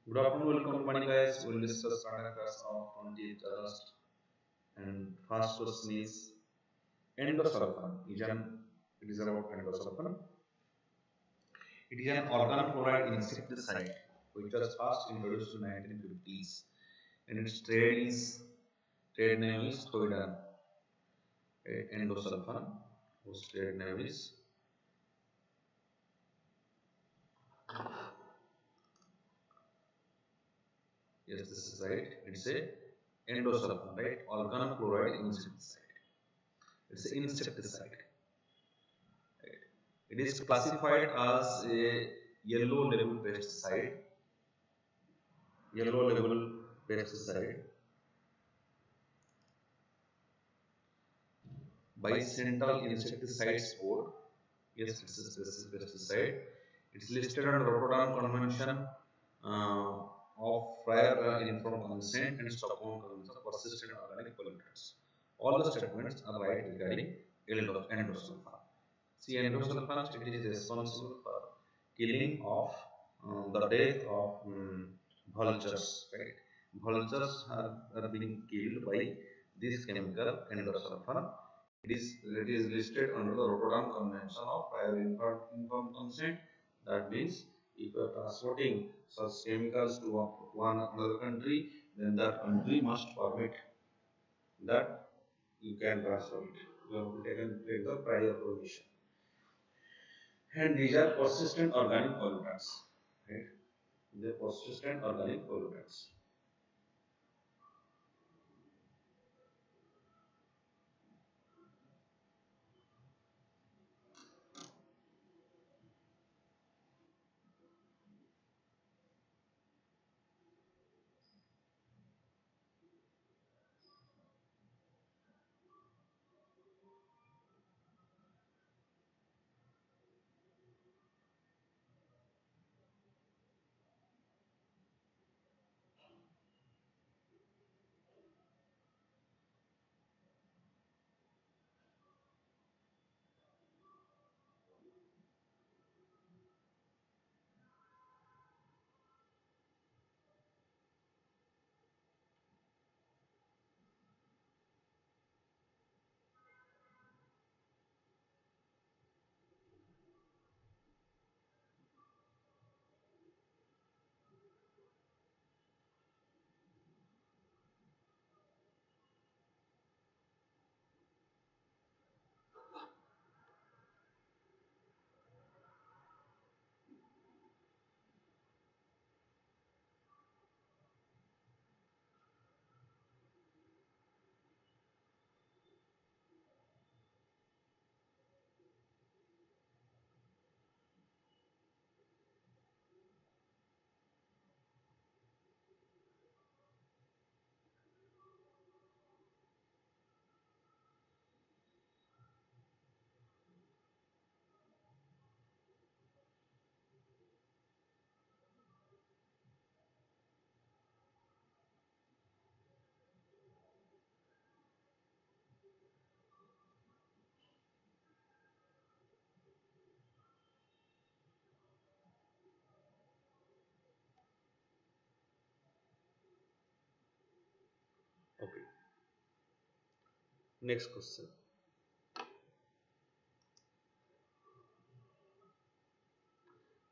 Good afternoon, welcome to VANIK-IAS. We'll discuss current affairs of 20th August. And first question is endosulfan. It is about endosulfan. It is an organochloride insecticide which was first introduced in 1950s, and its trade name is Thoidan. Endosulfan, whose trade name is yes, this is right. It's a endosulfan, right? Organochloride insecticide. It's an insecticide. Right? It is classified as a yellow label pesticide. Yellow label pesticide by Central Insecticides Board. Yes, it's a pesticide. It's listed under Rotterdam Convention of prior informed consent and Stockholm Convention of persistent organic pollutants. All the statements are right regarding endosulfan. See, endosulfan, it is responsible for killing of the death of vultures. Right? Vultures are being killed by this chemical endosulfan. It is listed under the Rotterdam Convention of prior informed consent. That means if you are transporting such chemicals to one another country, then that country must permit that you can transfer it. You have to take the prior permission. And these are persistent organic pollutants. Right? They are persistent organic pollutants. Okay. Next question.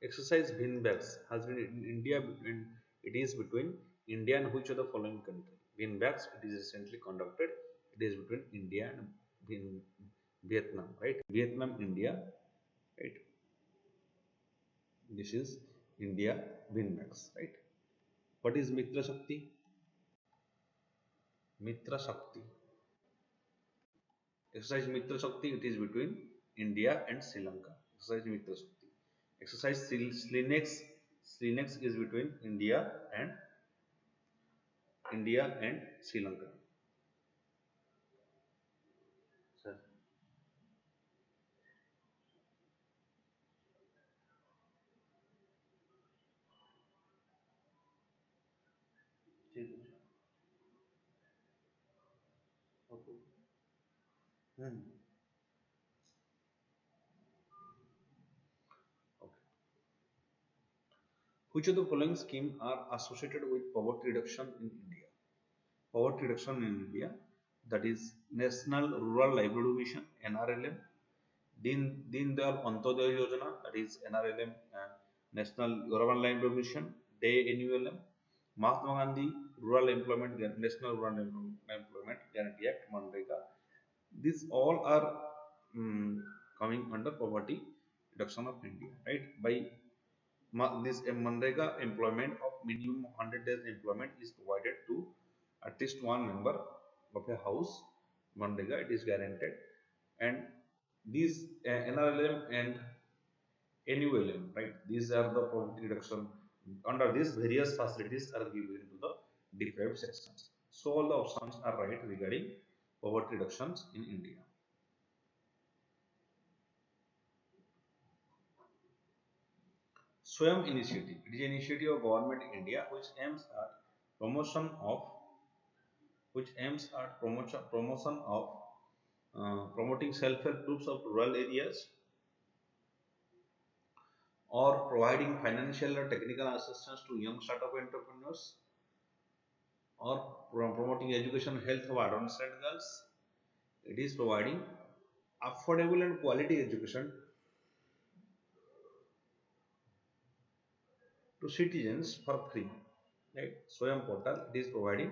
Exercise beanbags has been in India between it is between India and which of the following country? Beanbags, it is recently conducted. It is between India and Vietnam, right? Vietnam, India, right? This is India beanbags, right? What is Mitra Shakti? Mitra Shakti. Exercise Mitra Shakti, it is between India and Sri Lanka. Exercise Mitra Shakti. Exercise Slinex is between India and Sri Lanka. Sir. Okay. Hmm. Which of the following schemes are associated with poverty reduction in India? Poverty reduction in India, that is National Rural Livelihood Mission (NRLM), Deen Dayal Antyodaya Yojana, that is NRLM, National Urban Livelihood Mission (NULM), Mahatma Gandhi National Rural Employment Guarantee Act (MNREGA). These all are coming under poverty reduction of India, right? By this MNREGA, employment of minimum 100 days employment is provided to at least one member of a house. MNREGA, it is guaranteed, and these NRLM and NULM, right? These are the poverty reduction. Under this, various facilities are given to the deprived sections. So all the options are right regarding poverty reductions in India. Swayam initiative. It is an initiative of government in India promotion of which aims at promotion of promoting self-help groups of rural areas, or providing financial or technical assistance to young startup entrepreneurs, or promoting education health of adolescent girls. It is providing affordable and quality education to citizens for free. Right? Swayam portal, it is providing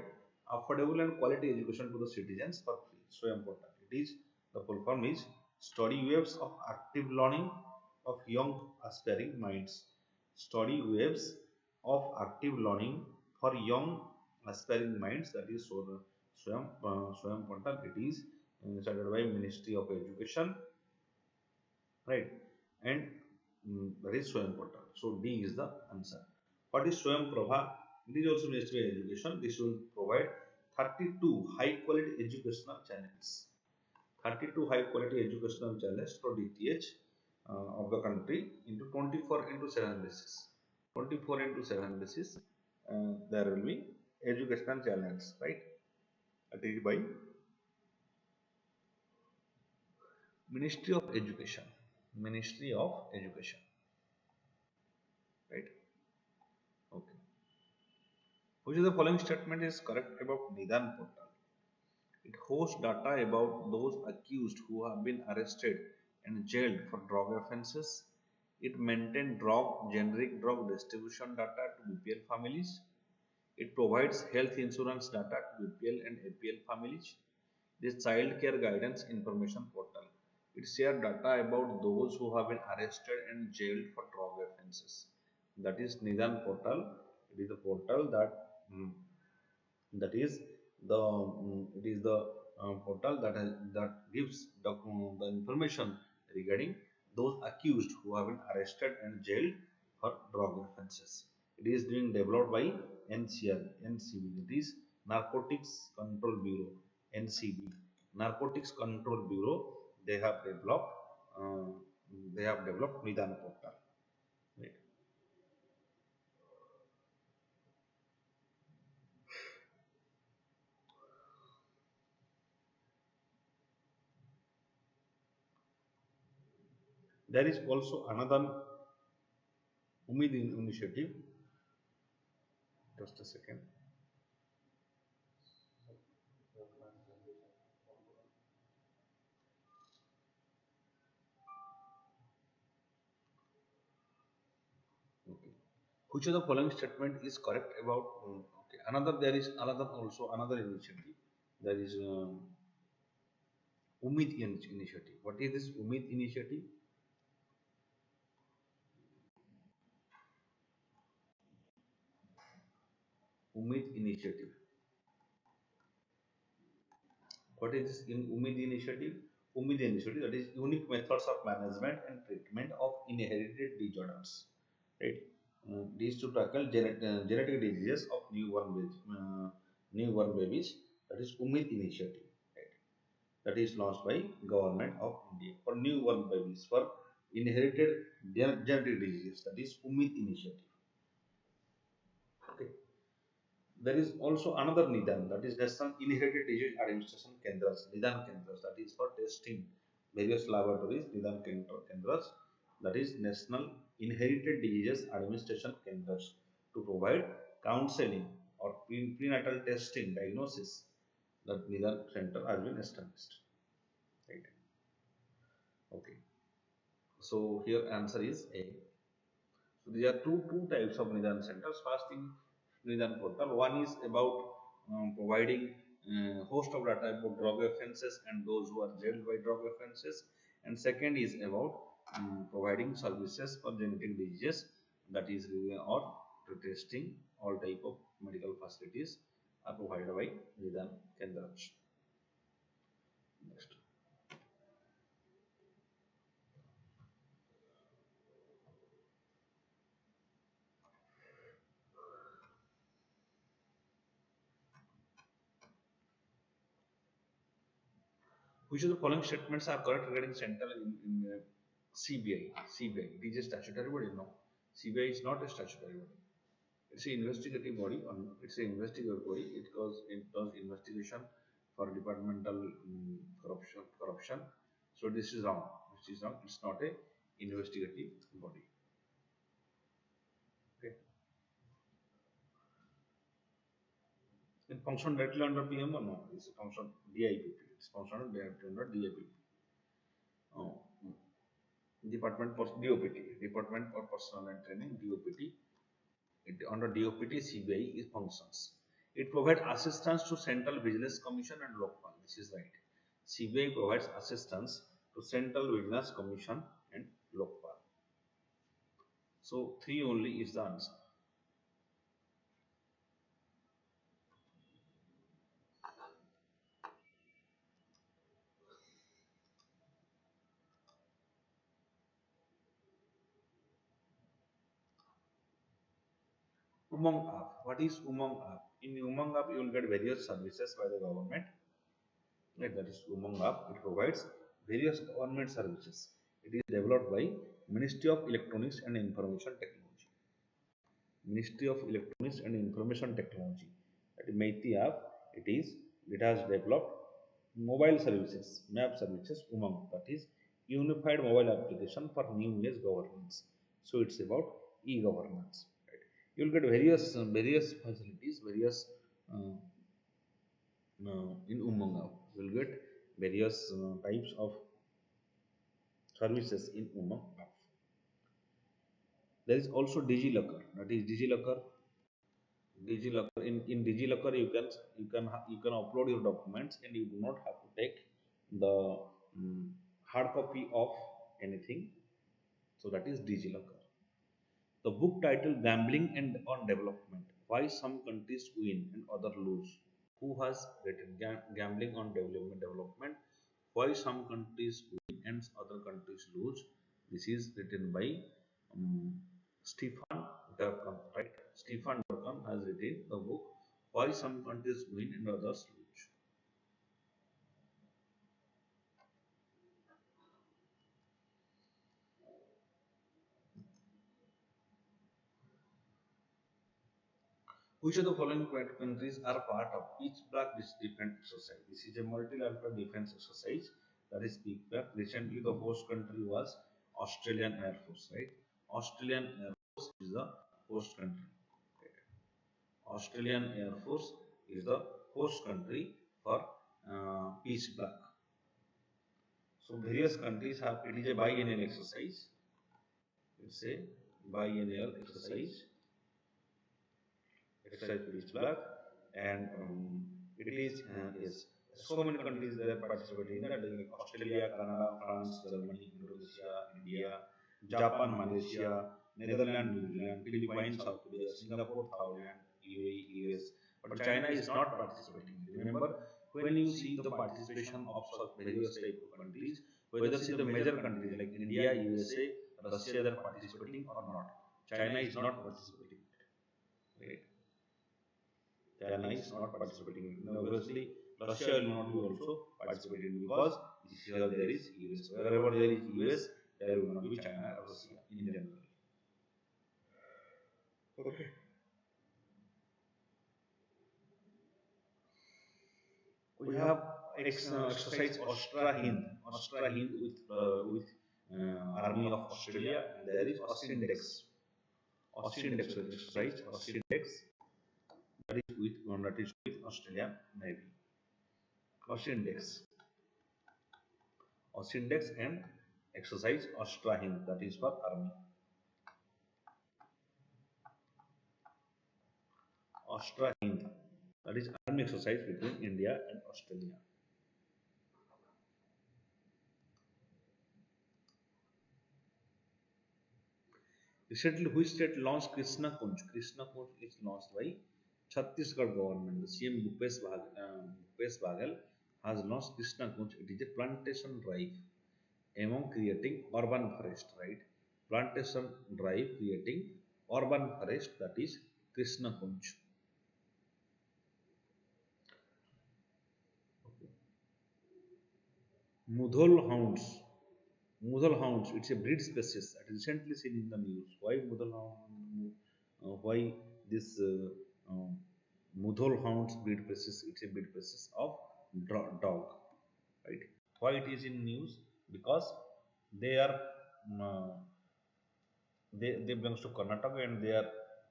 affordable and quality education to the citizens for free. Swayam portal, it is, the full form is study waves of active learning of young aspiring minds. Study waves of active learning for young aspiring minds, that is Swayam portal. It is started by Ministry of Education, right? And that is Swayam portal. So D is the answer. What is Swayam Prabha? It is also Ministry of Education. This will provide 32 high quality educational channels. 32 high quality educational channels for DTH of the country into 24 into 7 basis. 24 into 7 basis, there will be educational channels, right? That is by Ministry of Education. Ministry of Education, right? Okay. Which of the following statement is correct about Nidan portal? It hosts data about those accused who have been arrested and jailed for drug offences. It maintains generic drug distribution data to BPL families. It provides health insurance data to BPL and APL families. This child care guidance information portal. It shares data about those who have been arrested and jailed for drug offences. That is Nidan portal. It is the portal that is the portal that gives the information regarding those accused who have been arrested and jailed for drug offences. It is being developed by NCB, that is Narcotics Control Bureau, NCB, Narcotics Control Bureau. They have developed uh, Nidan portal. Right. There is also another Umid initiative. Just a second. Okay. Which of the following statement is correct about? Okay. There is another initiative. There is Umid initiative. What is this Umid initiative? Umid initiative. What is this in Umid initiative? Umid initiative, that is unique methods of management and treatment of inherited disorders. Right? These to tackle genetic diseases of newborn babies. That is Umid initiative. Right? That is launched by Government of India for newborn babies for inherited genetic diseases. That is Umid initiative. Okay. There is also another Nidan, that is National Inherited Disease Administration Kendras, Nidan Kendras, that is for testing various laboratories, Nidan Kendras, that is National Inherited Diseases Administration Kendras. to provide counseling or prenatal testing diagnosis. The Nidan Center has been established. Right. Okay. So here answer is A. So there are two types of Nidan centers. First thing, Nidan portal. One is about providing host of data about drug offences and those who are jailed by drug offences. And second is about providing services for genetic diseases, that is or testing. All type of medical facilities are provided by Nidan Kendras. Next. Which of the following statements are correct regarding central in CBI? CBI, it is a statutory body? No. CBI is not a statutory body. It's an investigative body. It's an investigative body. It does investigation for departmental corruption. So this is wrong. This is wrong. It's not a investigative body. Okay. It functions directly under PM or no? It's a function DIPP. It's functional directly under DIPP. Oh. Department for DOPT, Department for Personnel and Training, DOPT. Under DOPT, CBI is functions. It provides assistance to Central Vigilance Commission and Lokpal. This is right. CBI provides assistance to Central Vigilance Commission and Lokpal. So 3 only is the answer. Umang app. What is Umang app? In Umang app, you will get various services by the government. Right, that is Umang app. It provides various government services. It is developed by Ministry of Electronics and Information Technology. Ministry of Electronics and Information Technology. That is MeitY app. It has developed mobile services, map services, Umang. That is Unified Mobile Application for New Age Governance. So it's about e-governance. Right. You will get various facilities, various in Umang app. You will get various types of services in Umang app. There is also DigiLocker. That is DigiLocker. In DigiLocker you can upload your documents and you do not have to take the hard copy of anything. So that is DigiLocker. The book title Gambling and on Development: Why Some Countries Win and Other Lose. Who has written Gambling on Development? Why Some Countries Win and Other Countries Lose? This is written by Stefan Durkheim, right? Stefan Durkheim has written the book Why Some Countries Win and Others Lose. Which of the following countries are part of Peace Black Defense Exercise? This is a multilateral defense exercise, that is Peace Black. Recently, the host country was Australian Air Force, right? Australian Air Force is the host country. Australian Air Force is the host country for Peace Black. So various countries have, it is a biennial exercise. It's a biennial exercise. Exercise Peace Black, and it is yes, so many countries that are participating in that, like Australia, Canada, France, Germany, Indonesia, India, Japan, Malaysia, Netherlands, New Zealand, Philippines, South Korea, Singapore, Thailand, UAE, US. But China is not participating. Remember, when you see the participation of such various type of countries, whether see the major countries like India, USA, Russia, they are participating or not. China is not participating. Right. China is not participating. Obviously, Russia will not be also participating because here there is US. Wherever there is US, there will not be China or Russia in general. Okay. We have exercise Ostra Hind with Army of Australia, and there is Ostindex. Aussie Index exercise, Aussie Index, that is with Australian Navy. Aussie Index, Aussie Index and exercise Austrahind, that is for Army. Austrahind, that is Army exercise between India and Australia. Recently, which state launched Krishna Kunj? Krishna Kunj is launched by Chhattisgarh government. The CM Bhupesh Baghel has launched Krishna Kunj. It is a plantation drive among creating urban forest, right? Plantation drive creating urban forest, that is Krishna Kunj. Mudhol hounds. Mudhol hounds. It's a breed species. It is recently seen in the news. Why Mudhol hound? Why this Mudhol hounds breed species? It's a breed species of dog, right? Why it is in news? Because they are uh, they belongs to Karnataka and they are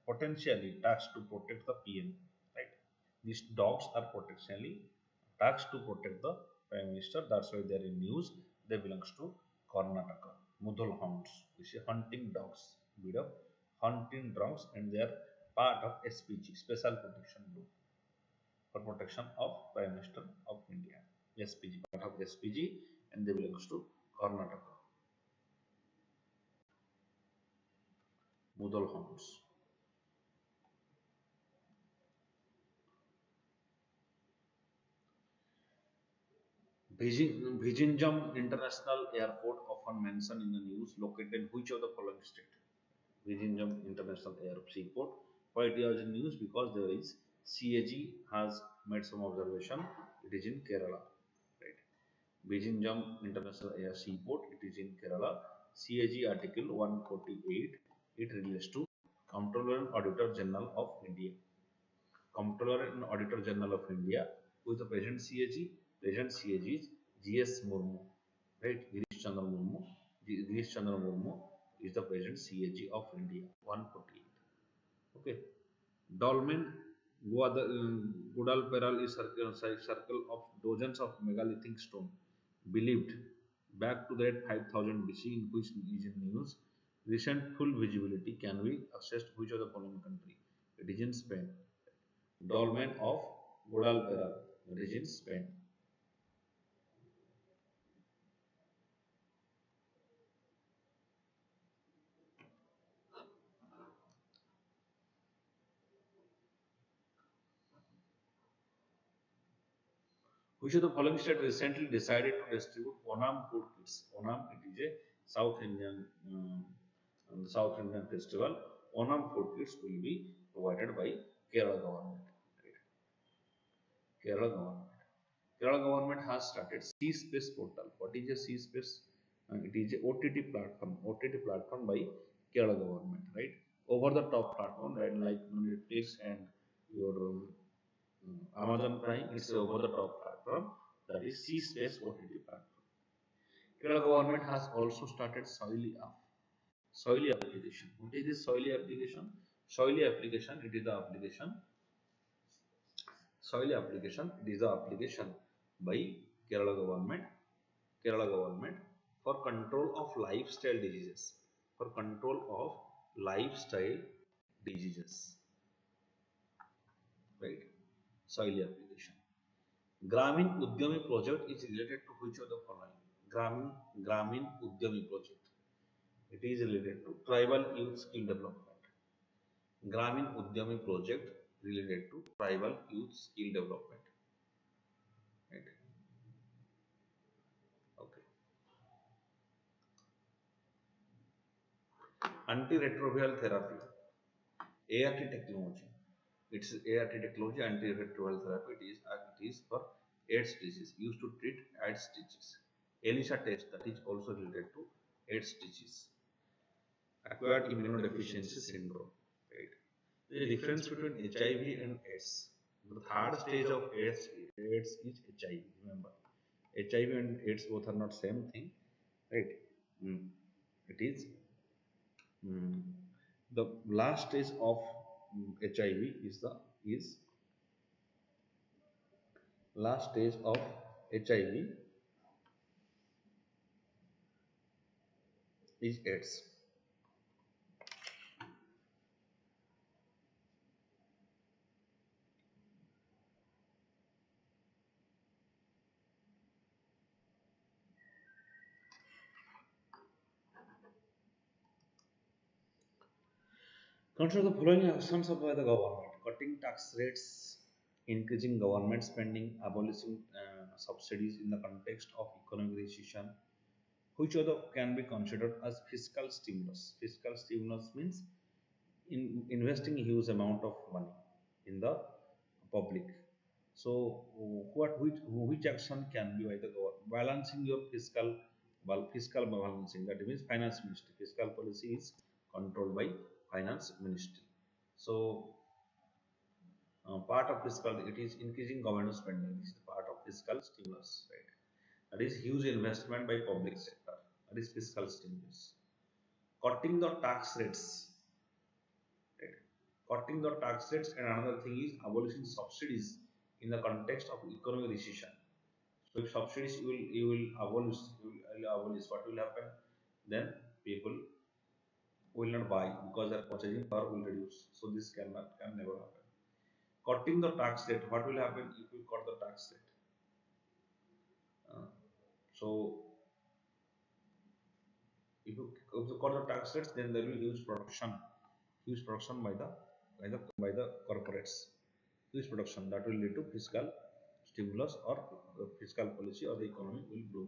potentially taxed to protect the PM, right? These dogs are potentially taxed to protect the Prime Minister. That's why they are in news. They belongs to Karnataka. Mudhol hounds, which is hunting dogs, breed of hunting dogs, and they are part of SPG, Special Protection Group, for protection of Prime Minister of India. SPG, part of SPG, and they belongs to Karnataka. Mudhol hounds. Vizhinjam International Airport, often mentioned in the news, located in which of the following state? Vizhinjam International Seaport. Why it is in news? Because there is CAG has made some observation. It is in Kerala, right? Vizhinjam International Air Seaport. It is in Kerala. CAG Article 148. It relates to Comptroller and Auditor General of India. Comptroller and Auditor General of India, who is the present CAG. Present CAG is GS Murmu, right? Girish Chandra Murmu. Girish Chandra Murmu is the present CAG of India. 148. Okay. Dolmen Guadalperal is circle of dozens of megalithic stone believed back to the date 5000 BC, in which is in news. Recent full visibility can be accessed which of the following country? It is in Spain. Dolmen of Guadalperal, it is in Spain. Which of the following state recently decided to distribute Onam food kits? Onam, it is a South Indian festival. Onam food kits will be provided by Kerala government. Right? Kerala government. Kerala government has started Sea Space portal. What is a Sea Space? It is a OTT platform. OTT platform by Kerala government. Right? Over the top platform, right? Like Netflix and your Amazon Prime. It's over the top platform. That is Sea Space OTT platform. Kerala government has also started Soily application. What is this Soily application? Soily application, it is the application. Soily application, it is the application by Kerala government. Kerala government for control of lifestyle diseases. For control of lifestyle diseases. Right? Soily application. Gramin Udyami project is related to which of the following? Gramin Udyami project. It is related to tribal youth skill development. Gramin Udyami project related to tribal youth skill development. Right? Okay. Antiretroviral therapy. ART technology. It's ART technology, antiretroviral therapy. It is for AIDS disease, used to treat AIDS disease. ELISA test, that is also related to AIDS disease. Acquired immunodeficiency syndrome. Right? The difference between HIV and AIDS. The third stage of AIDS is HIV. Remember, HIV and AIDS both are not same thing, right? It is The last stage of HIV is the is last stage of HIV is AIDS. Consider the following actions by the government: cutting tax rates, increasing government spending, abolishing subsidies in the context of economic recession. Which other can be considered as fiscal stimulus? Fiscal stimulus means investing a huge amount of money in the public. So, which action can be by the government? Balancing your fiscal balancing. That means finance ministry. Fiscal policy is controlled by finance ministry. So, part of fiscal, it is increasing government spending. This is part of fiscal stimulus, right? That is huge investment by public sector. That is fiscal stimulus. Cutting the tax rates, right? Cutting the tax rates, and another thing is abolishing subsidies in the context of economic recession. So if subsidies you will abolish, what will happen? Then people will not buy because their purchasing power will reduce. So this can never happen. Cutting the tax rate, what will happen if you cut the tax rate? So if you cut the tax rates, then there will be huge production by the corporates, huge production that will lead to fiscal stimulus or fiscal policy or the economy will grow.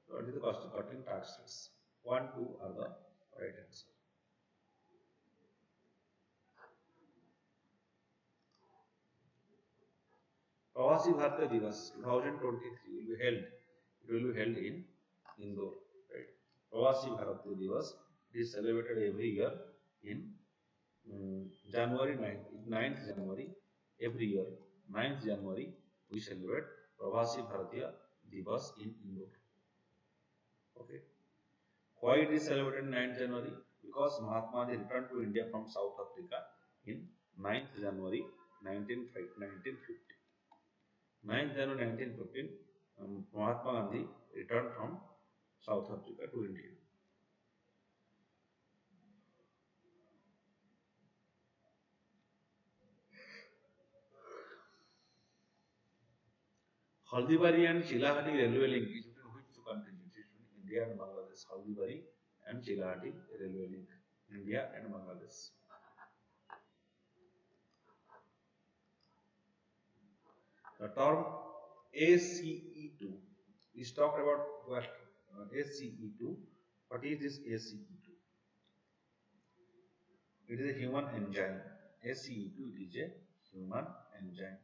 So what is the cost of cutting tax rates? 1, 2 are the right answer. Pravasi Bharatiya Divas 2023 will be held. It will be held in Indore. Right. Pravasi Bharatiya Divas is celebrated every year in January 9th January every year. 9th January we celebrate Pravasi Bharatiya Divas in Indore. Okay. Why it is celebrated 9th January? Because Mahatma Gandhi returned to India from South Africa in 9th January 1950. 9th January 1915, Mahatma Gandhi returned from South Africa to India. Haldibari and Chilahati railway link is between which two countries? It is between India and Bangladesh. Haldibari and Chilahati railway link, India and Bangladesh. The term ACE2 is talked about what? ACE2. What is this ACE2? It is a human enzyme. ACE2 is a human enzyme.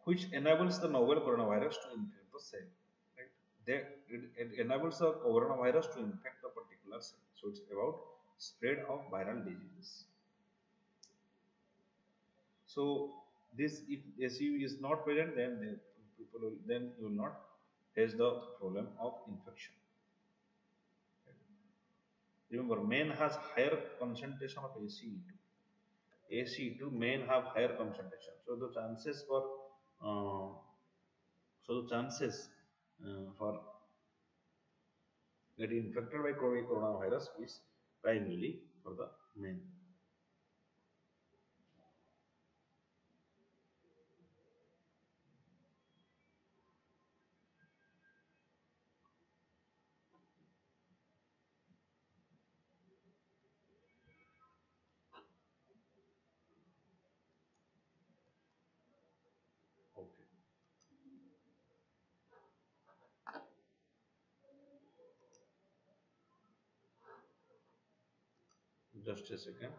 Which enables the novel coronavirus to infect the cell. Right? It enables the coronavirus to infect a particular cell. So it's about spread of viral diseases. So this, if SU is not present, then you will not face the problem of infection. Remember, men has higher concentration of ACE2. ACE2 men have higher concentration. So the chances for uh, for getting infected by coronavirus is primarily for the men. Okay, just a second.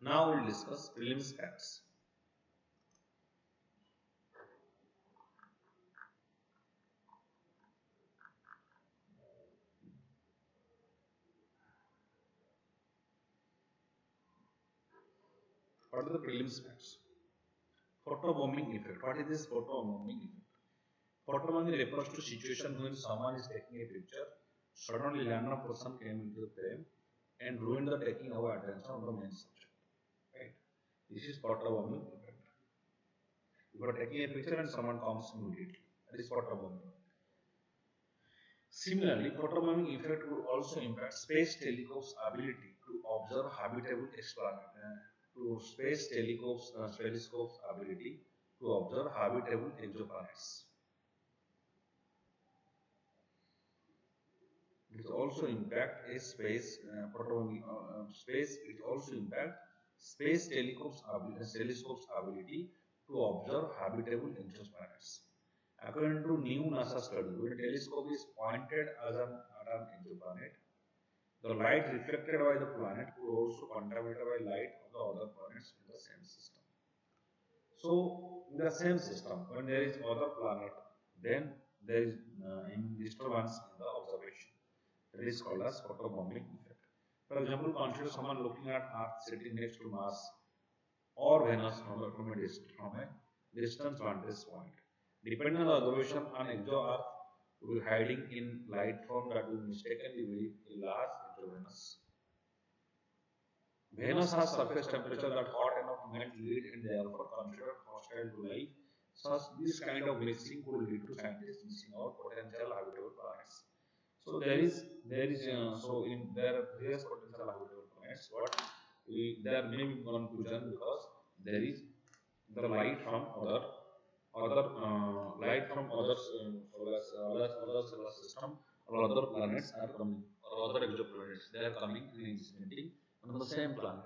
Now we'll discuss prelims facts. What are the prelims facts? Photobombing effect. What is this photobombing effect? Photobombing refers to situation when someone is taking a picture, suddenly random person came into the frame and ruined the taking away attention of the main subject. Right? This is photobombing effect. You are taking a picture and someone comes immediately. That is photobombing. Similarly, photobombing effect would also impact space telescope's ability to observe habitable exoplanets. To space telescope's ability to observe habitable exoplanets. It also impact a space. It also impact space telescope's ability to observe habitable exoplanets. According to new NASA study, when a telescope is pointed at an exoplanet, the light reflected by the planet could also contaminate by light of the other planets in the same system. So, in the same system, when there is other planet, then there is disturbance in the observation. That is called as photobombing effect. For example, consider someone looking at Earth sitting next to Mars or Venus from a distance vantage point. Depending on the observation, an exo-Earth will be hiding in light form that will mistakenly be a large exo-Venus. Venus has surface temperature that hot enough to melt lead and therefore considered hostile to life. Such this kind of mixing could lead to scientists missing out potential habitable planets. So there is so in there are various potential habitable planets. There may be confusion because there is the light from light from other solar system or other planets are coming or other exoplanets. They are coming and incidentally on the same planet.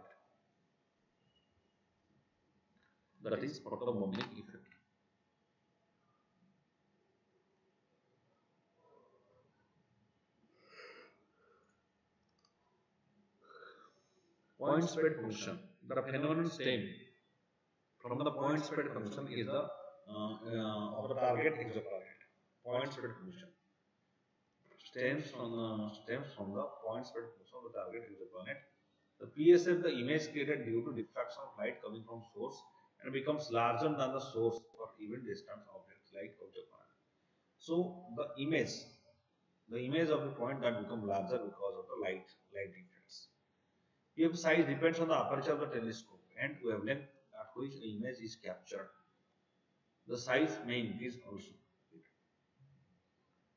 That is photobombing effect. Point spread function. The phenomenon stem from the point spread function is the of the target exoplanet. Point spread function stems from the point spread function of the target exoplanet. The PSF, the image created due to diffraction of light coming from source and becomes larger than the source for even distant objects like exoplanet. So the image of the point that become larger because of the light difference. PF size depends on the aperture of the telescope and wavelength at which the image is captured. The size may increase also.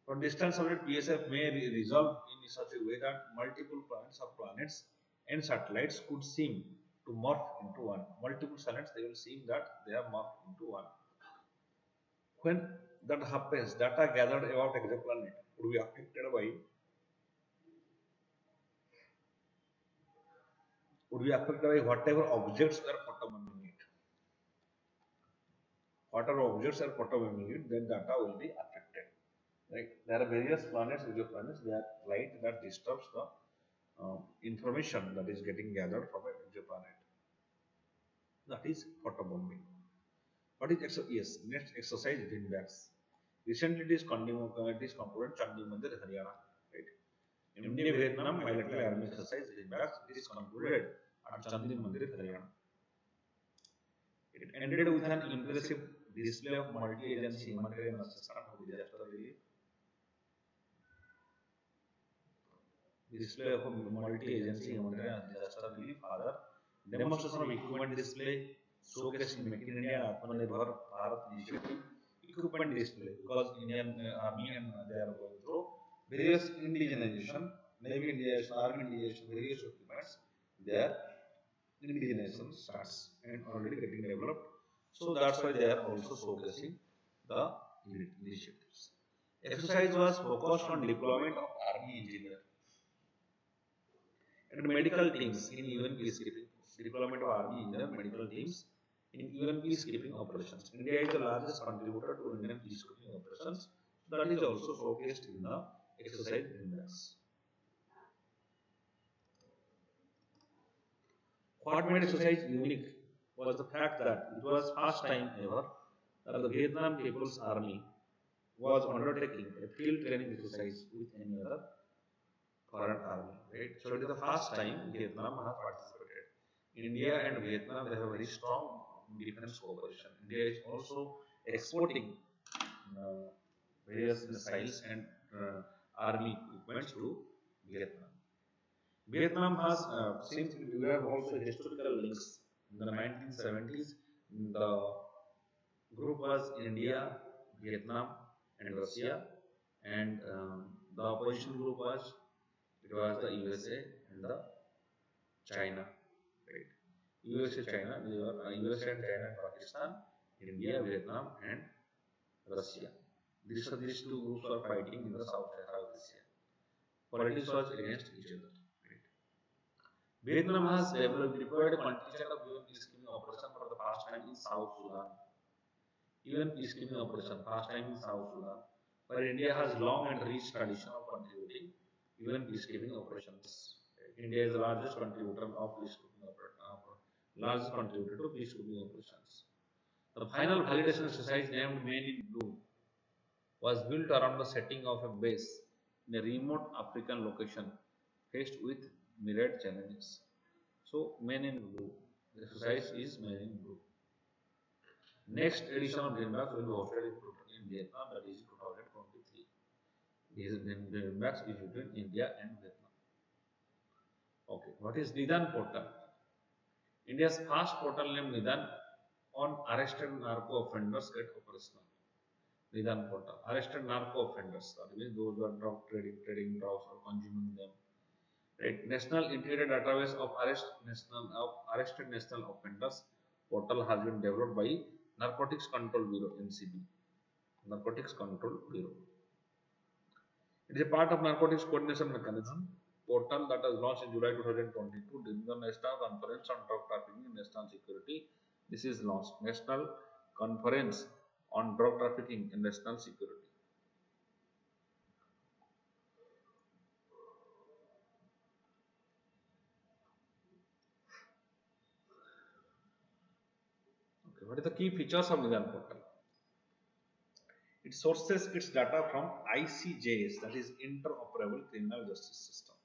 For distant subject, PSF may resolve in such a way that multiple planets and satellites could seem to morph into one. Multiple satellites, they will seem that they are morphed into one. When that happens, data gathered about exoplanet would be affected by whatever objects were photobombing it. Whatever objects are photobombing it, then data will be affected. Right? There are various planets, exoplanets, that light that disturbs the information that is getting gathered from an exoplanet. That is photobombing. What is yes? Next exercise VANIKIAS. Recently it is concluded Chandi Mandir, Haryana. Right? In India, Vietnam, bilateral army exercise VANIKIAS. It is concluded at Chandi Mandir, Haryana. It ended with an impressive display of multi-agency humanitarian assistance to disaster relief. Display of multi-agency humanitarian disaster relief. Other demonstration of equipment display, showcasing Make in India Atmanirbhar Bharat initiative. Equipment display because Indian army and they are going through various indigenization, Navy indigenization, army indigenization, various equipments. Their indigenization starts and already getting developed. So that's why they are also showcasing the initiatives. Exercise was focused on deployment of army engineer and medical teams in UN peacekeeping. Deployment of army engineer medical teams in UN peacekeeping operations. India is the largest contributor to Indian peacekeeping operations. That is also showcased in the exercise index. What made exercise unique was the fact that it was first time ever that the Vietnam People's Army was undertaking a field training exercise with any other foreign army, right? So it is the first time Vietnam has participated. India and Vietnam, they have a very strong defense cooperation. India is also exporting uh, various missiles and army equipments to Vietnam. Vietnam has, since we have also historical links, in the 1970s, the group was India, Vietnam, and Russia, and the opposition group was the USA and the China, right? USA, China, USA and China and Pakistan, India, Vietnam, and Russia. These two groups are fighting in the South Asia. Politics was against each other. Right? Vietnam has developed deployed a contingent of UN peacekeeping operation for the first time in South Sudan. UN peacekeeping operation, first time in South Sudan, where India has long and rich tradition of contributing UN peacekeeping operations. India is the largest contributor of peacekeeping to peacekeeping operations. The final validation exercise, named Men in Blue, was built around the setting of a base in a remote African location faced with myriad challenges. So, Men in Blue, the exercise is Men in Blue. Next edition of DreamWorks will be hosted in Vietnam, that is 2023. This DreamWorks is between India and Vietnam. Okay, what is Nidan portal? India's first portal named Nidan on arrested narco offenders get operational. Nidan portal, arrested narco offenders, that means those who are drug trading drugs or consuming them. Right. National Integrated Database of Arrested National Offenders portal has been developed by Narcotics Control Bureau (NCB). Narcotics Control Bureau. It is a part of Narcotics Coordination Mechanism portal that was launched in July 2022 during the National Conference on Drug Trafficking and National Security. This is launched National Conference on Drug Trafficking and National Security. Okay, what are the key features of Nidan portal? It sources its data from ICJS, that is Interoperable Criminal Justice System.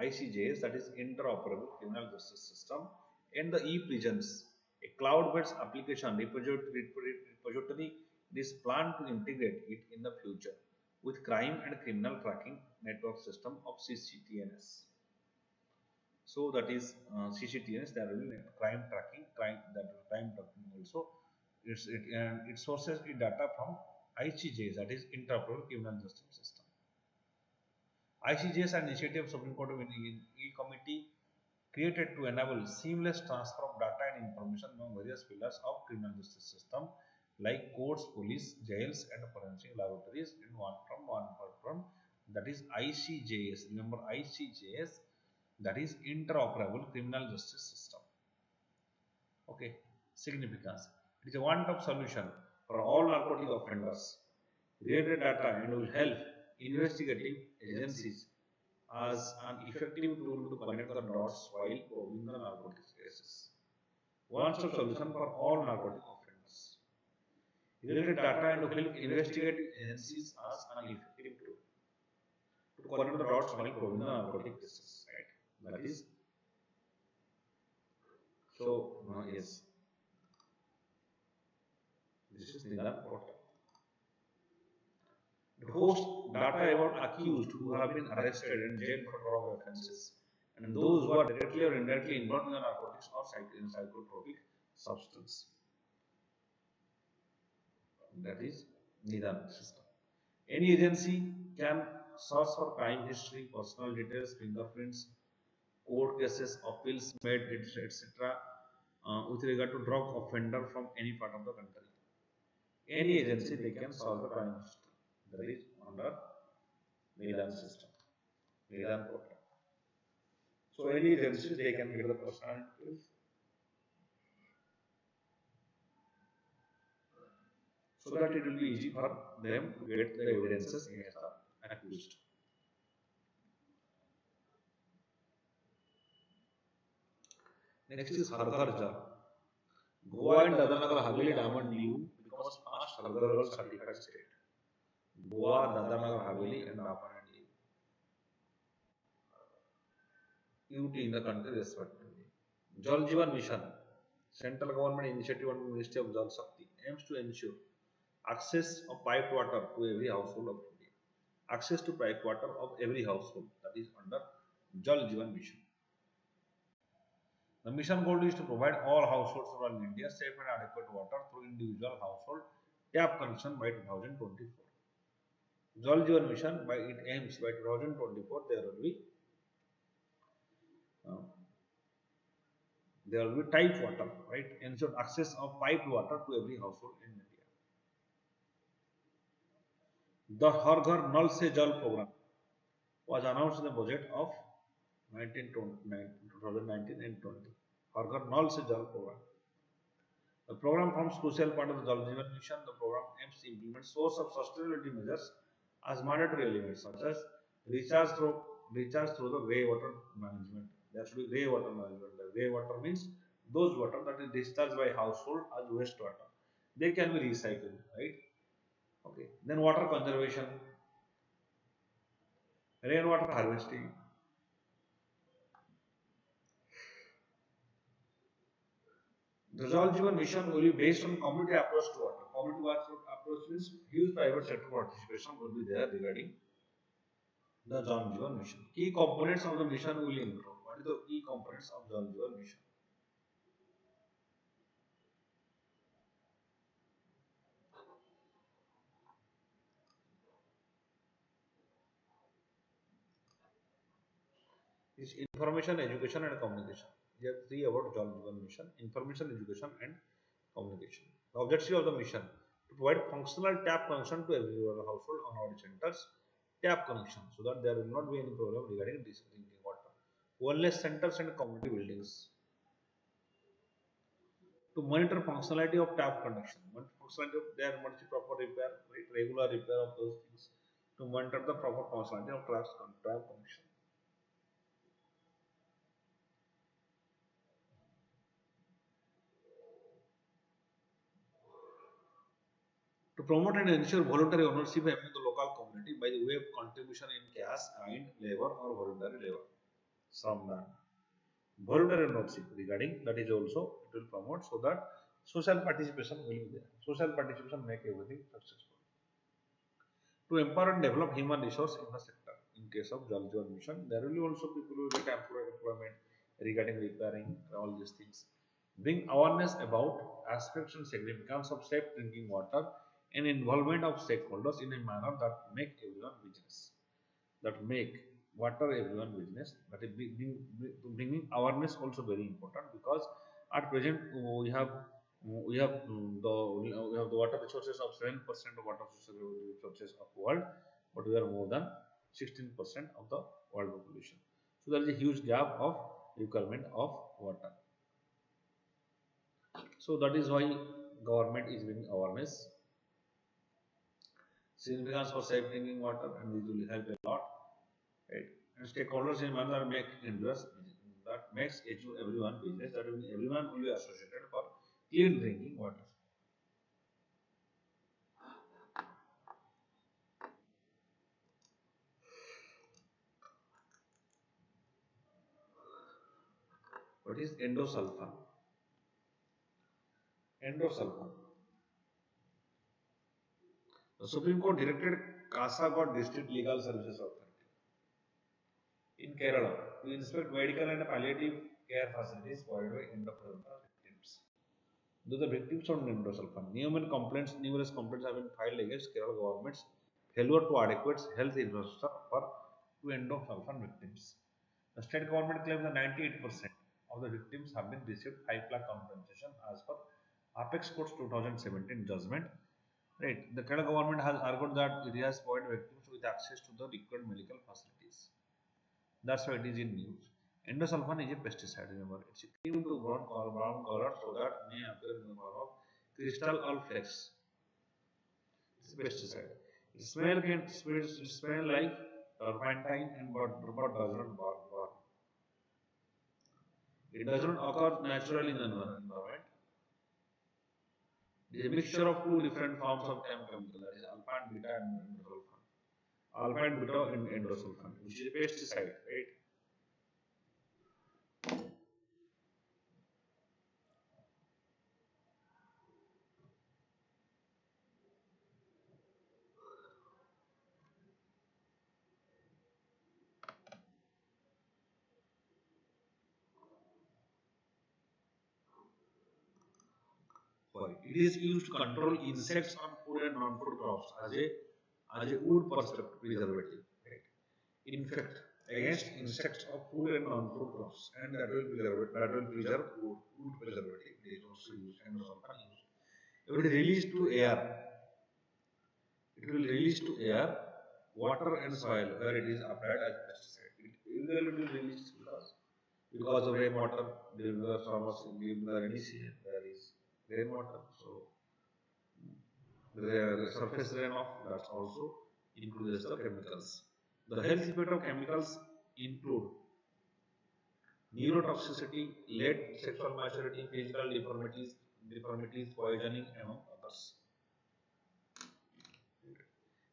ICJS, that is Interoperable Criminal Justice System, and the e-prisons, a cloud-based application repository. It is planned to integrate it in the future with crime and criminal tracking network system of CCTNS. So that is CCTNS, there will be crime tracking also. It sources the data from ICJS, that is Interoperable Criminal Justice System. ICJS, an initiative of Supreme Court of E-Committee, created to enable seamless transfer of data and information among various pillars of criminal justice system like courts, police, jails, and forensic laboratories in one platform. That is ICJS. Remember ICJS, that is Interoperable Criminal Justice System. Okay, significance. It is a one-stop solution for all narcotic offenders. Created data and will help investigative agencies as an effective tool to connect the dots while probing the narcotics cases. One-stop solution for all narcotic offenders. Related data and will help investigative agencies as an effective tool to connect the dots while probing the narcotic cases. Right? That is so. Yes. This is the portal. It hosts data about accused who have been arrested and jailed for drug offences, and those who are directly or indirectly involved in the narcotics or psychotropic substance. That is Nidan system. Any agency can search for crime history, personal details, fingerprints, court cases, appeals made, etc. With regard to drug offender from any part of the country. Any agency, they can solve the crime history. That is under Nidan system, Nidan portal. So any agencies, they can get the personal details. So that it will be easy for them to get the evidences against the accused. Next is Har Ghar Jal. Goa and Dadra Nagar Haveli Diamond League becomes first Har Ghar Jal certified state. Goa, Dadra Nagar Haveli and Diamond League. UT in the country respectively. Jal Jeevan Mission. Central government initiative under Ministry of Jal Shakti aims to ensure access of piped water to every household of India. Access to piped water of every household, that is under Jal Jeevan Mission. The mission goal is to provide all households around India safe and adequate water through individual household tap connection by 2024. Jal Jeevan Mission, by it aims by 2024 uh, there will be type water, right? Ensure access of piped water to every household in India. The Har Ghar Nal Se Jal program was announced in the budget of 2019 and 20. Har Ghar Nal Se Jal program. The program forms crucial part of the Jal Jeevan Mission. The program aims to implement source of sustainability measures as mandatory elements such as recharge through the grey water management. There should be grey water management. The grey water means those water that is discharged by household as wastewater. They can be recycled, right? Okay. Then water conservation, rainwater harvesting. The Jal Jeevan Mission will be based on community approach to water. Community approach means huge private sector participation will be there regarding the Jal Jeevan Mission. Key components of the mission will include. What is the key components of Jal Jeevan Mission? Is information, education and communication. There are three about Jal Jeevan Mission: information, education and communication. The objective of the mission: to provide functional tap connection to every rural household on our centers, tap connection, so that there will not be any problem regarding drinking water. Wellness centers and community buildings. To monitor functionality of tap connection, functionality of their proper repair, right, regular repair of those things, to monitor the proper functionality of tap connection. To promote and ensure voluntary ownership among the local community by the way of contribution in cash, kind, labor or voluntary labor. Samdan. Voluntary ownership regarding that is also it will promote, so that social participation will be there. Social participation make everything successful. To empower and develop human resource in the sector. In case of Jal Jeevan Mission, there will be also people who will get employment regarding repairing all these things. Bring awareness about aspects and significance of safe drinking water and involvement of stakeholders in a manner that make everyone business. That make water everyone business. That is bringing awareness also very important, because at present we have the water resources of 7% of water resources of world, but we are more than 16% of the world population. So there is a huge gap of requirement of water. So that is why government is bringing awareness, significance for safe drinking water, and this will help a lot, right? And stakeholders in manner make interest that makes everyone business, that means everyone will be associated for clean drinking water. What is endosulfan? Endosulfan. The Supreme Court directed Kasaragod District Legal Services Authority in Kerala to inspect medical and palliative care facilities provided by endosulfan victims. Those are victims of endosulfan. Numerous complaints have been filed against Kerala government's failure to adequate health infrastructure for endosulfan victims. The state government claims that 98% of the victims have been received 5 lakh compensation as per Apex Court's 2017 judgment. Right. The Kerala government has argued that it has provided victims with access to the required medical facilities. That's why it is in news. Endosulfan is a pesticide, remember. It's a cream to brown color so that may appear in the form of crystal or flakes. It's a pesticide. It smell like turpentine and but does not burn. It does not occur naturally in the environment. It is a mixture of two different forms of chemical, that is alpha and beta and endosulfan. Alpha and beta and endosulfan, which is a pesticide, right? Why? It is used to control insects on food and non-food crops as a wood perspective preservative. Right? In fact, against insects of food and non-food crops, and that will preserve wood preservative. It is also used and often used. It will release to air. It will release to air, water and soil where it is applied as pesticide. It will release because of rainwater during the summers, during the rainy season, there is rainwater. So the surface runoff that also includes the chemicals. The health effect of chemicals include neurotoxicity, late sexual maturity, physical deformities, poisoning, among others.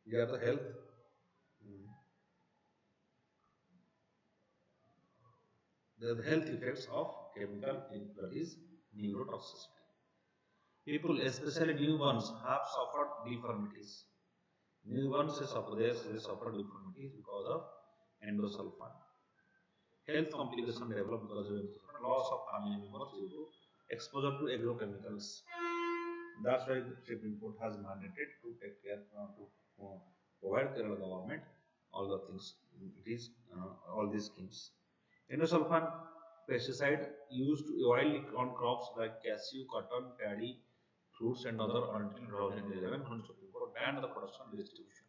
These are the health. The health effects of chemical that is neurotoxicity. People, especially newborns, have suffered deformities. Newborns they suffer deformities because of endosulfan. Health complications develop because of endosulfan. Loss of family members due to exposure to agrochemicals. That's why the Supreme Court has mandated to take care to provide Kerala government all the things. It is all these schemes. Endosulfan pesticide used widely on crops like cashew, cotton, paddy, fruits, and other until 2011 when Supreme Court banned the production and distribution.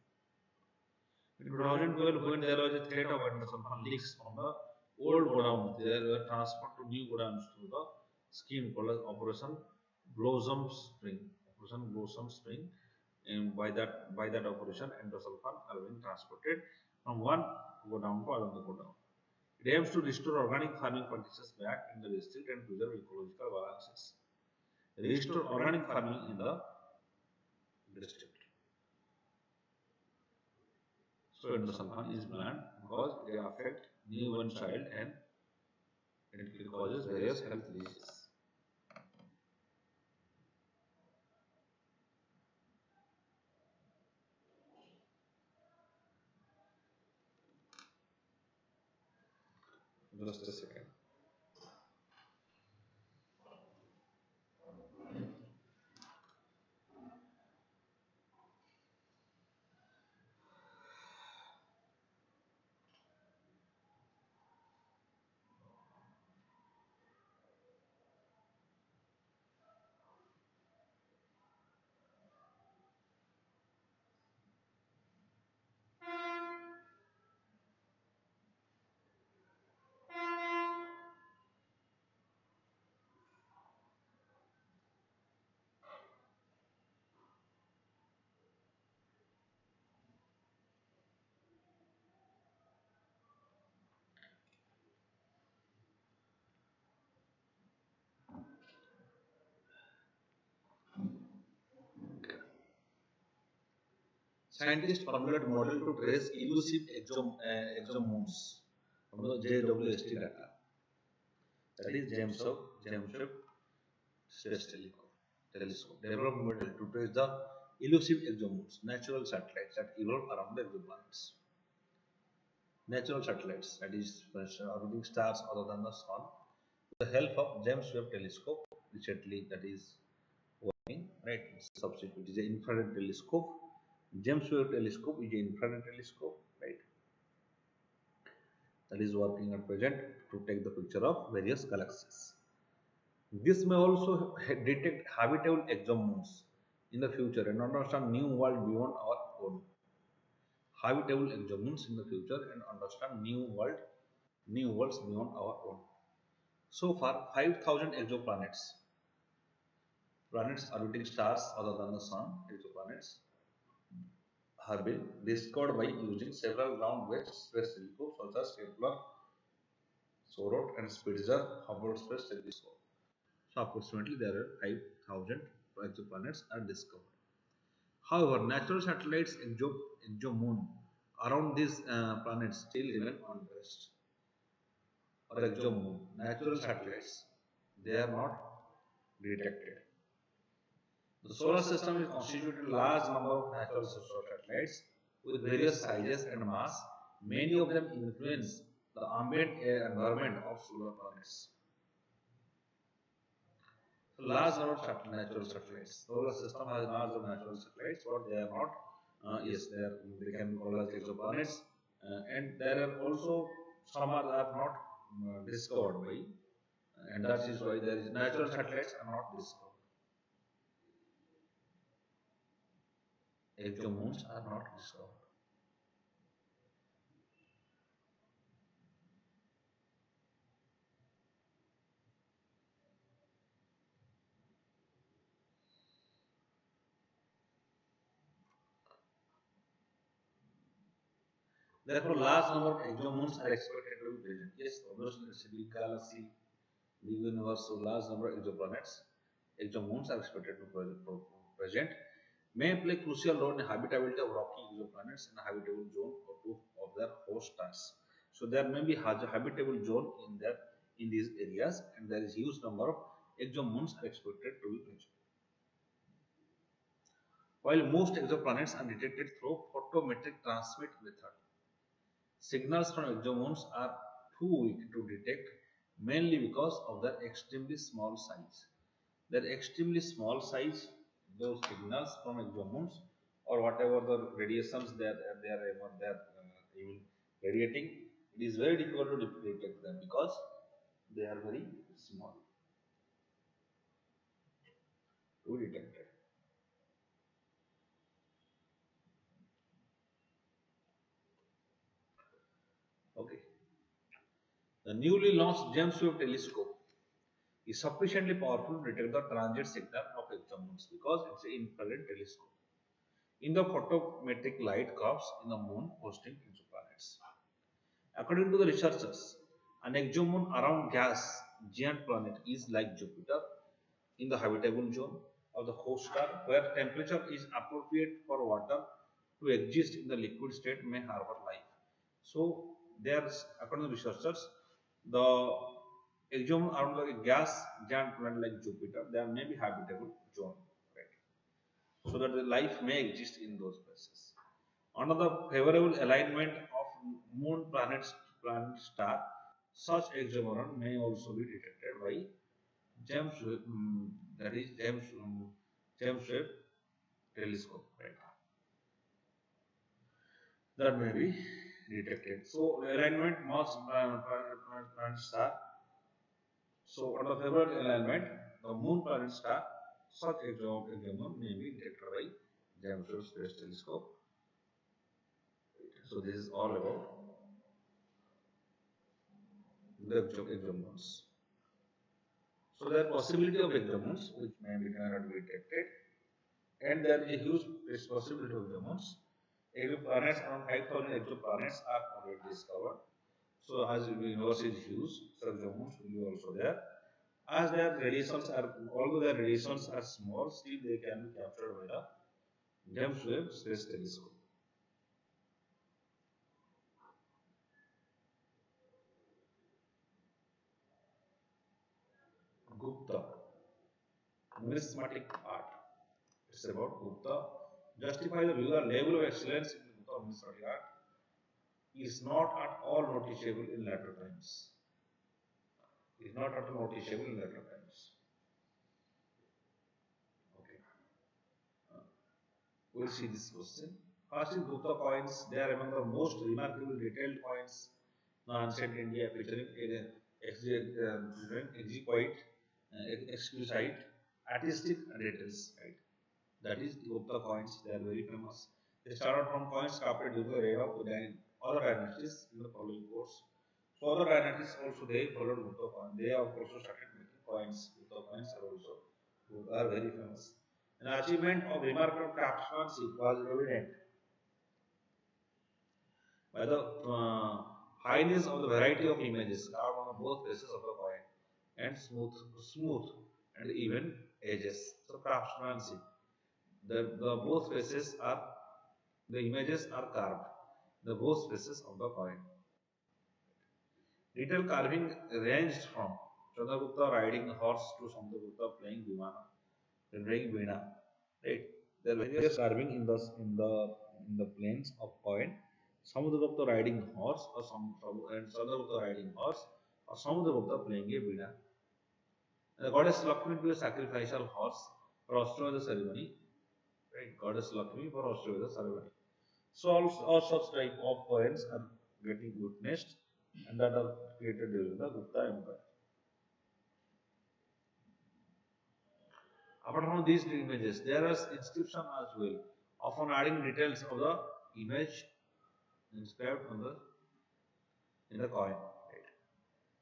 In 2012, when there was a threat of endosulfan leaks from the old godown, they were transferred to new godowns through the scheme called as Operation Blossom Spring. Operation Blossom Spring. And by that operation, endosulfan are being transported from one godown to another godown. It aims to restore organic farming practices back in the district and preserve ecological balances. Restore organic farming in the district. So endosulfan is banned because they affect newborn child and it causes various health diseases. Just a second. Scientists formulated model to trace elusive exomoons from the JWST data. That is James Webb Space Telescope. Developed model to trace the elusive exomoons, natural satellites that evolve around the exoplanets. Natural satellites, that is orbiting stars other than the sun, with the help of James Webb Telescope recently that is working, right? Substitute is an infrared telescope. James Webb Telescope is an infrared telescope, right? That is working at present to take the picture of various galaxies. This may also detect habitable exomoons in the future and understand new world beyond our own. Habitable exomoons in the future and understand new worlds beyond our own. So far, 5,000 exoplanets, planets orbiting stars other than the sun, exoplanets, have been discovered by using several ground-based space telescopes such as Sorot and Spitzer Hubble Space Telescope. So approximately there are 5,000 exoplanets are discovered. However, natural satellites exomoon around these planets still remain undressed. Or exomoon, natural satellites, they are not detected. The solar system is constituted a large number of natural satellites with various sizes and mass. Many of them influence the ambient air environment of solar planets. So large number of natural satellites. Solar system has large number of natural satellites, but they are not. Yes, they can be called as exoplanets, and there are also some are not discovered by, and that is why there is natural satellites are not discovered. Exomoons are not discovered. Therefore, large number of exomoons are expected to be present. Yes, obviously it's a big galaxy, big universe, so large number of exoplanets, exomoons are expected to be present. May play crucial role in habitability of rocky exoplanets and habitable zone of their host stars. So there may be a habitable zone in these areas, and there is huge number of exomoons are expected to be present. While most exoplanets are detected through photometric transmit method, signals from exomoons are too weak to detect, mainly because of their extremely small size. Their extremely small size, those signals from exomoons or whatever the radiations they are even radiating, it is very difficult to detect them because they are very small to be detected. Okay. The newly launched James Webb Telescope is sufficiently powerful to detect the transit signal of exomoons because it's an infrared telescope. In the photometric light curves in the moon hosting exoplanets. According to the researchers, an exomoon around gas giant planet is like Jupiter in the habitable zone of the host star where temperature is appropriate for water to exist in the liquid state may harbor life. So there's according to researchers, the exomoon around the gas giant planet like Jupiter, there may be habitable zone, right? So that the life may exist in those places. Under the favorable alignment of moon planet star, such exomoon may also be detected by James Webb, that is James Webb telescope, right? That may be detected. So alignment must planet star. So under favorable alignment, the moon planet star, such exomoon may be detected by James Webb Space Telescope. So this is all about the exomoons. So there are possibility of exomoons which may be cannot be detected, and there is a huge possibility of exomoons. Exoplanets, around 5,000 exoplanets are already discovered. So as the universe is huge, so exomoons will be also there. As their radiations are, although their radiations are small, still they can be captured by the James Webb Space Telescope. Gupta, numismatic art. It's about Gupta. Justify the level of excellence in Gupta numismatic art is not at all noticeable in later times. Is not at all noticeable in later times. Okay. We'll see this question. First is Gupta coins. They are among the most remarkable detailed coins in ancient India, featuring exquisite, exquisite artistic details. Right. That is the Gupta coins. They are very famous. They started from coins crafted during the reign of other dynasties in the following course. So other dynasties also they followed Gupta coins. They have also started making coins. Gupta coins are very famous. An achievement of remarkable craftsmanship was evident by the fineness of the variety of images carved on both faces of the coin, and smooth and even edges. So craftsmanship. The both faces are the images are carved. The both faces of the coin. Detail carving ranged from Chandragupta riding a horse to Chandragupta playing Vimana, playing Veena. Right? There are various carving in the planes of coin. Samudragupta riding horse or and Chandragupta riding horse or Samudragupta playing a Veena. The goddess Lakshmi to a sacrificial horse for Ashwamedha ceremony. Right? Goddess Lakshmi for Ashwamedha ceremony. So all such type of coins are getting witnessed and that are created during the Gupta Empire. Apart from these images, there is inscription as well, often adding details of the image inscribed on the in the coin. Right.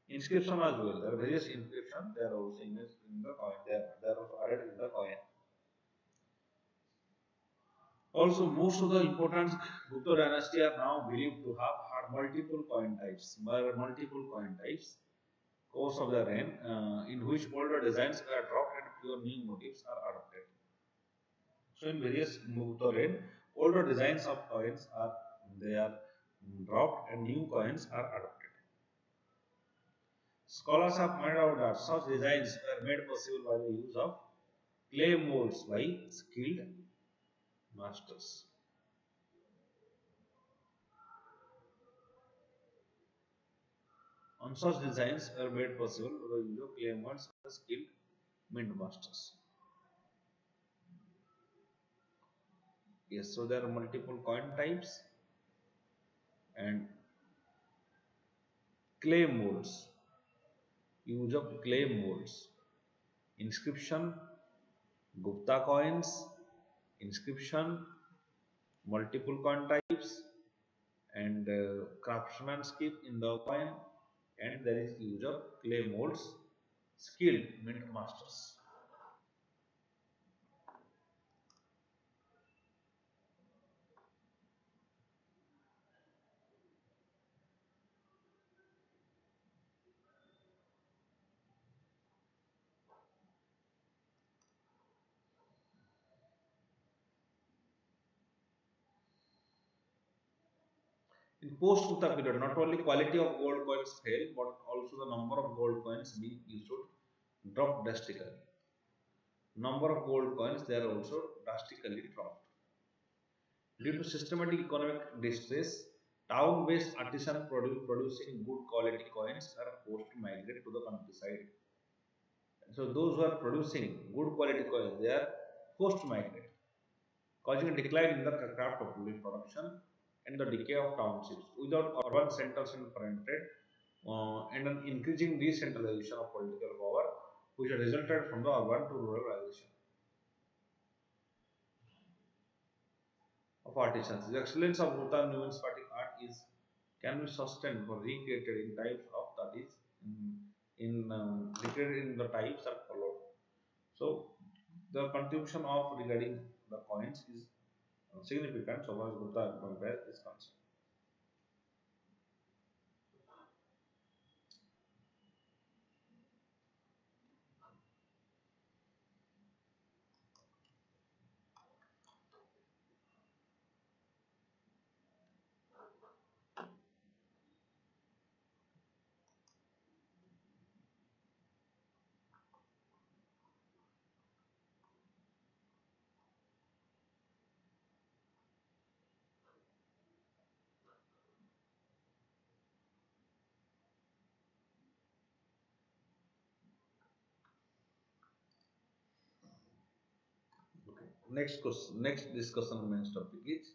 Inscription as well. There are various inscriptions. They are also imaged in the coin. They are also added in the coin. Also, most of the important Gupta dynasty are now believed to have had multiple coin types. Course of the reign, in which older designs were dropped and pure new motifs are adopted. So, in various Gupta reign, older designs of coins are dropped and new coins are adopted. Scholars have pointed out that such designs were made possible by the use of clay molds by skilled masters. On such designs were made possible by the use of clay molds by skilled mint masters. Yes, so there are multiple coin types and clay molds. Use of clay molds. Inscription, Gupta coins, inscription, multiple coin types, and craftsmanship in the coin, and there is use of clay molds, skilled mint masters. In post-Gupta period, not only quality of gold coins fell, but also the number of gold coins being issued dropped drastically. Number of gold coins there also drastically dropped. Due to systematic economic distress, town-based artisans producing good quality coins are forced to migrate to the countryside. So those who are producing good quality coins, they are forced to migrate, causing a decline in the craft of production and the decay of townships. Without urban centers and penetrate, and an increasing decentralization of political power, which resulted from the urban to ruralization of artisans. The excellence of Bhutan numismatic art is can be sustained or recreated in types of that is recreated in the types are followed. So the contribution of regarding the coins is significant so far as Gupta Empire is concerned. Okay. Next discussion main topic is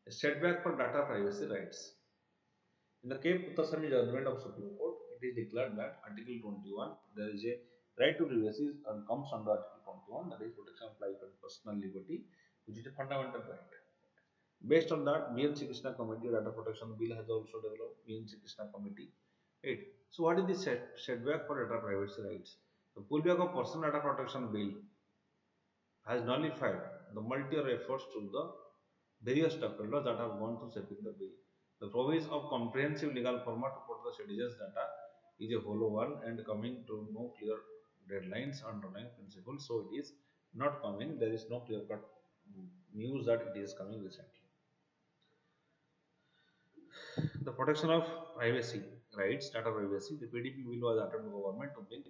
a setback for data privacy rights. In the K. Puttaswamy judgment of Supreme Court, it is declared that Article 21 there is a right to privacy and comes under Article 21, that is protection of life and personal liberty, which is a fundamental right. Based on that, BNC Krishna Committee Data Protection Bill has also developed BNC Krishna Committee. Right. So what is the setback for data privacy rights? The pullback of Personal Data Protection Bill has nullified the multi-year efforts to the various stakeholders that have gone to shaping the bill. The provision of comprehensive legal format to protect the citizens' data is a hollow one and coming to no clear deadlines underlying principles. So it is not coming. There is no clear cut news that it is coming recently. The protection of privacy rights, data privacy. The PDP bill was adopted by government to bring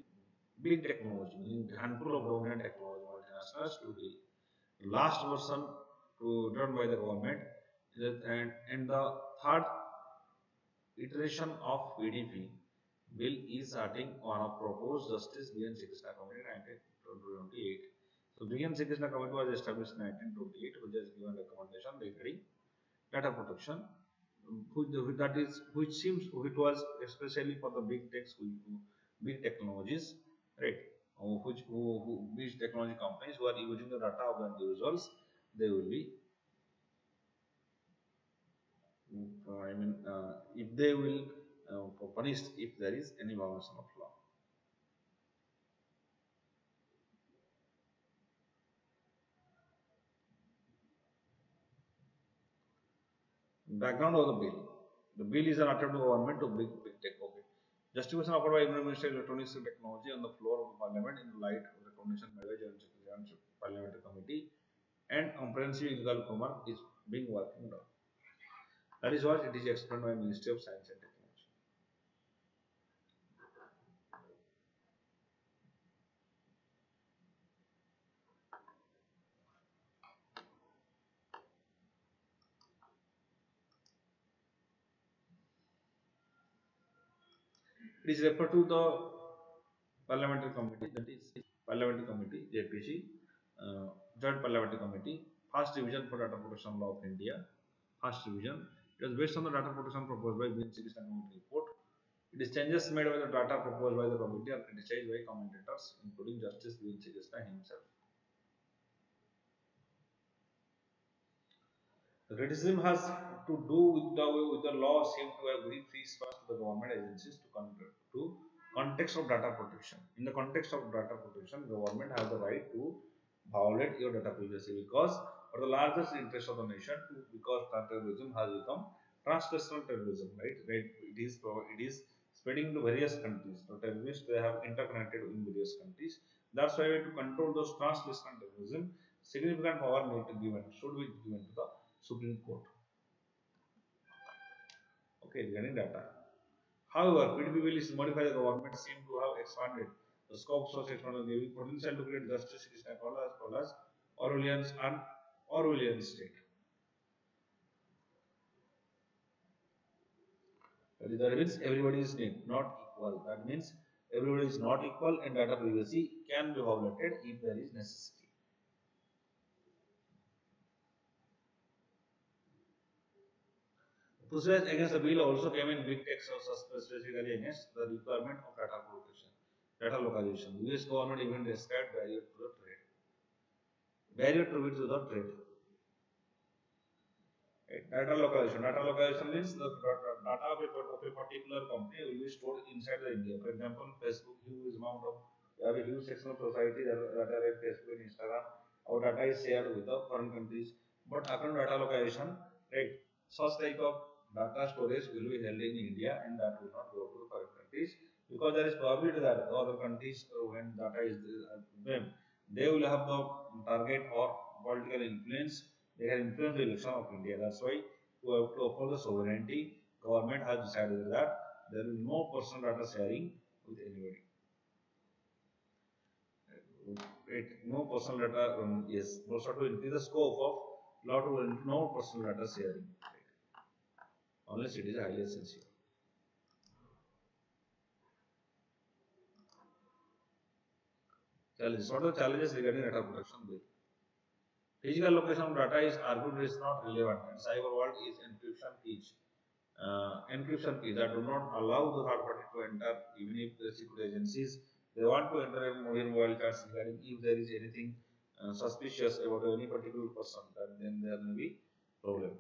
big technology, meaning handful of dominant technology multinationals to the last version to done by the government, and the third iteration of PDP bill is starting on a proposed Justice B.N. Krishna Committee 1928. So B.N. Krishna Committee was established in 1928, which has given recommendation regarding data protection, which was especially for the big techs, big technologies, right? Which technology companies who are using the data of the individuals, they will be if they will punished if there is any violation of law. Background of the bill. The bill is an attempt of government to big tech. Okay. Justification offered by Union Ministry of Electronics and Technology on the floor of the Parliament in the light of recommendation made by Joint Parliamentary Committee and comprehensive legal framework is being working on. That is what it is explained by Ministry of Science and Technology. It is referred to the Parliamentary Committee, that is Parliamentary Committee, JPC, Joint Parliamentary Committee, First Division for Data Protection Law of India, First Division. It was based on the data protection proposed by B.N. Krishna Committee report. It is changes made by the data proposed by the committee are criticized by commentators, including Justice B.N. Krishna himself. The criticism has to do with the law seem to have given free space to the government agencies to context of data protection. In the context of data protection, government has the right to violate your data privacy because for the largest interest of the nation, because terrorism has become transnational terrorism, right? It is spreading to various countries. So terrorists, they have interconnected in various countries. That's why to control those transnational terrorism, significant power should be given to the Supreme Court. Okay, regarding data. However, PDP bill is modified. The government seem to have expanded the scope of such technology, giving potential to create justice system called as Orwellian state. That means everybody is not equal. That means everybody is not equal, and data privacy can be violated if there is necessity. Pushbacks against the bill also came in big text, specifically against the requirement of data protection, data localization. US government even described barrier to the trade. Barrier to the trade. Right. Data localization. Data localization means the data of a particular company will be stored inside the India. For example, Facebook, huge amount of you have a huge section of society that are at Facebook and Instagram. Our data is shared with the foreign countries. But according to data localization, right, such type of data storage will be held in India and that will not go to the foreign countries because there is probability that the other countries when data is them, they will have the target or political influence. They can influence the election of India. That's why to uphold the sovereignty, government has decided that there will be no personal data sharing with anybody. Right. No personal data. Yes, also to increase the scope of law to no personal data sharing. Right. Unless it is highly essential. Challenges. What are the challenges regarding data protection bill? Physical location of data is argued is not relevant, and cyber world is encryption keys. Encryption keys that do not allow the third party to enter, even if the security agencies they want to enter a mobile cards regarding if there is anything suspicious about any particular person, then there may be problem.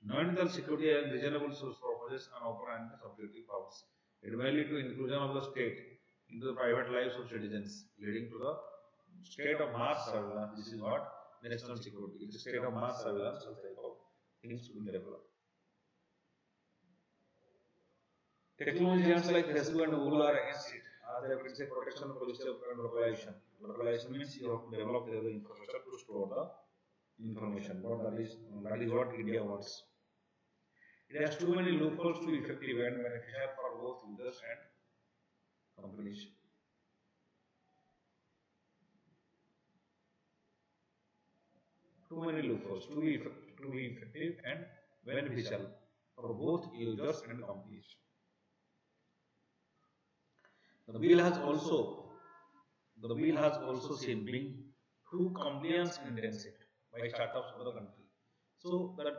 Non-lethal security and reasonable source purposes and open and subjective powers. It may lead to inclusion of the state into the private lives of citizens, leading to the state of mass surveillance. This is what national security. It is state of mass surveillance, such type of things will develop. Technology giants like Facebook and Google are against it, as they say protection, policy, and localization. Localization means you have to develop the infrastructure to store the information. But that is what India wants. It has too many loopholes to effective and beneficial for both users and companies. Too many loopholes to be effective and beneficial for both users and companies. The bill has seen being too compliance intensive by startups of the country. So that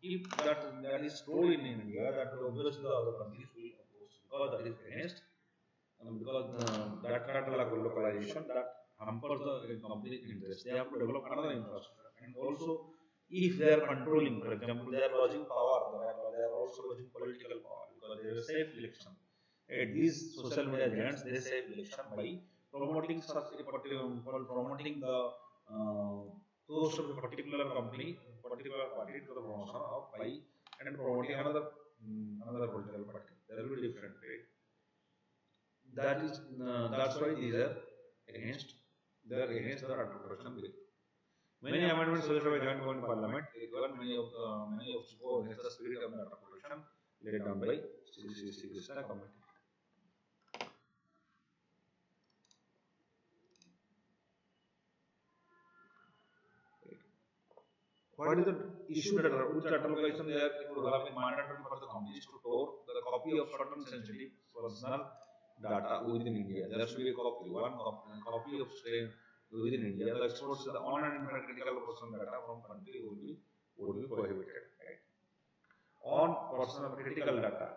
if that is true in India, that obviously the other countries will oppose because that is against because that kind of localization that hampers the company interest. They have to develop another infrastructure, and also if they are controlling, for example, they are losing power, they are also losing political power because there is a safe election. These social media giants, they save election by promoting such a promoting the post of a particular company, particular party to the promotion of by and promoting another political party. That will be different, right? That's why these are against they are against the anti-corruption bill. Many amendments suggested by joint government parliament, even many of go against the spirit of the anti-corruption laid down by Sri Krishna committee. What is the issue that with data localization there it would have been mandatory for the companies to store the copy of certain sensitive personal data within India. There should be a copy of stay within India. The exports of the on and critical personal data from country would be prohibited. Right? On personal critical data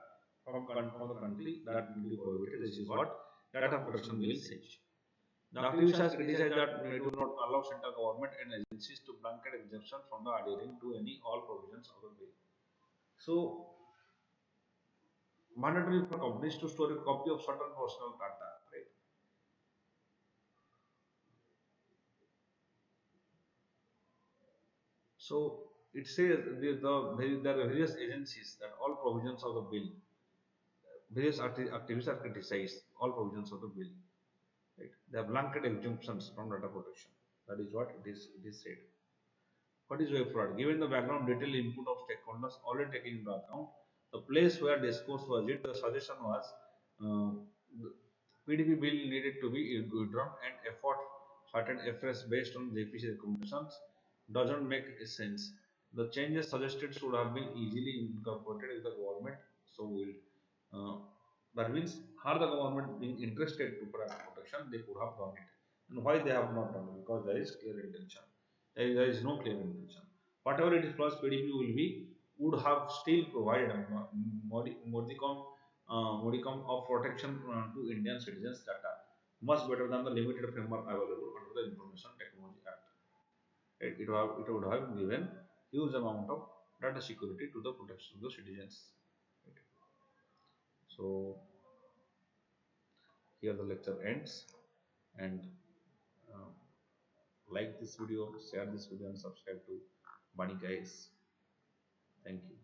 from the country that will be prohibited. This is what data protection bill says. The activists has criticized that they do not allow central government and agencies to blanket exemption from the adhering to any all provisions of the bill. So, mandatory for companies to store a copy of certain personal data, right? So, it says there are various agencies that all provisions of the bill, various activists are criticized all provisions of the bill. Right? They have blanket exemptions from data protection. That is what it is said. What is web fraud? Given the background detailed input of stakeholders already taken into account, the place where discourse was it, the suggestion was the PDP bill needed to be withdrawn and effort started afresh based on JPC recommendations doesn't make sense. The changes suggested should have been easily incorporated with the government. So that means had the government being interested to protection, they could have done it. And why they have not done it? Because there is clear intention. There is no clear intention. Whatever it is plus PDP will be would have still provided a modicum of protection to Indian citizens data much better than the limited framework available under the Information Technology Act. It would have given huge amount of data security to the protection of the citizens. Right. So here the lecture ends, and uh, like this video, share this video, and subscribe to VANIK-IAS. Thank you.